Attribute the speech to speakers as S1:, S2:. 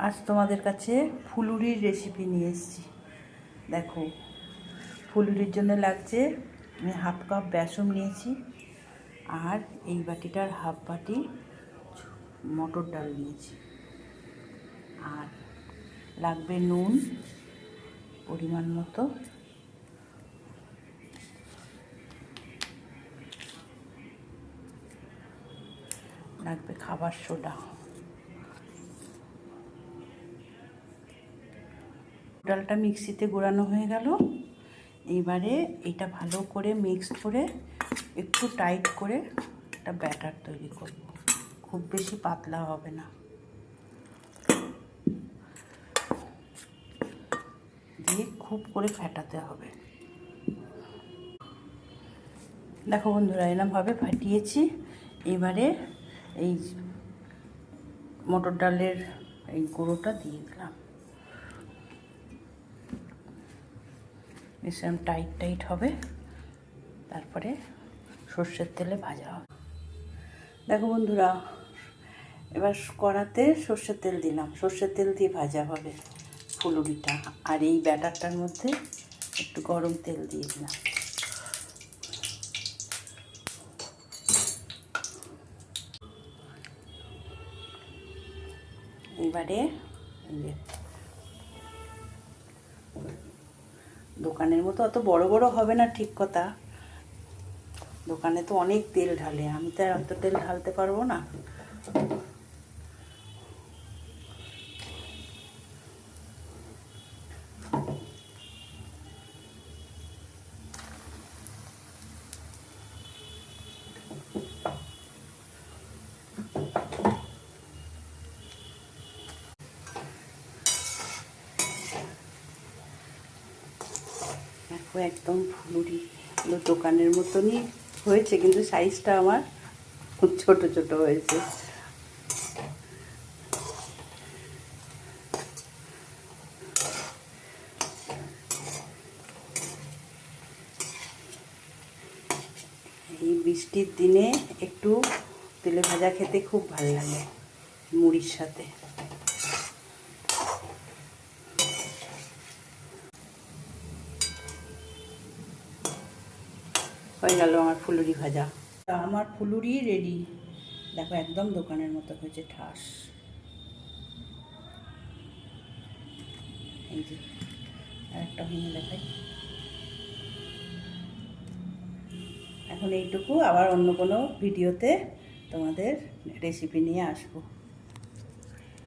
S1: আজ তোমাদের কাছে ফুলুরির রেসিপি নিয়ে এসেছি। দেখো, ফুলুরির জন্য লাগছে, আমি হাফ কাপ বেসন নিয়েছি, আর এই বাটিটার হাফ বাটি মটর ডাল নিয়েছি, আর লাগবে নুন পরিমাণ মতো, লাগবে খাবার সোডা। ডালটা মিক্সিতে গুঁড়ানো হয়ে গেল। এইবারে এটা ভালো করে মিক্স করে একটু টাইট করে একটা ব্যাটার তৈরি করব। খুব বেশি পাতলা হবে না, দিয়ে খুব করে ফেটাতে হবে। দেখো বন্ধুরা, এরকমভাবে ফাটিয়েছি। এবারে এই মটর ডালের এই গুঁড়োটা দিয়ে দিলাম। বেশ টাইট টাইট হবে, তারপরে সর্ষের তেলে ভাজা হবে। দেখো বন্ধুরা, এবার কড়াতে সর্ষের তেল দিলাম, সর্ষের তেল দিয়ে ভাজা হবে ফুলুরিটা। আর এই ব্যাটারটার মধ্যে একটু গরম তেল দিয়ে দিলাম। এবারে দোকানের মতো অত বড় বড় হবে না, ঠিক কথা। দোকানে তো অনেক তেল ঢালে, আমি তো আর অত তেল ঢালতে পারবো না। দেখো, একদম ফুলুরি দোকানের মতনই হয়েছে, কিন্তু সাইজটা আমার খুব ছোট ছোট হয়েছে। এই বৃষ্টির দিনে একটু তেলে ভাজা খেতে খুব ভালো লাগে মুড়ির সাথে। হয়ে গেল আমার ফুলুরি ভাজা। আমার ফুলুরি রেডি। দেখো, একদম দোকানের মতো হয়েছে, ঠাস। এই যে আরেকটা ভেঙে দেখাই। এখন এইটুকু, আবার অন্য কোনো ভিডিওতে তোমাদের রেসিপি নিয়ে আসবো।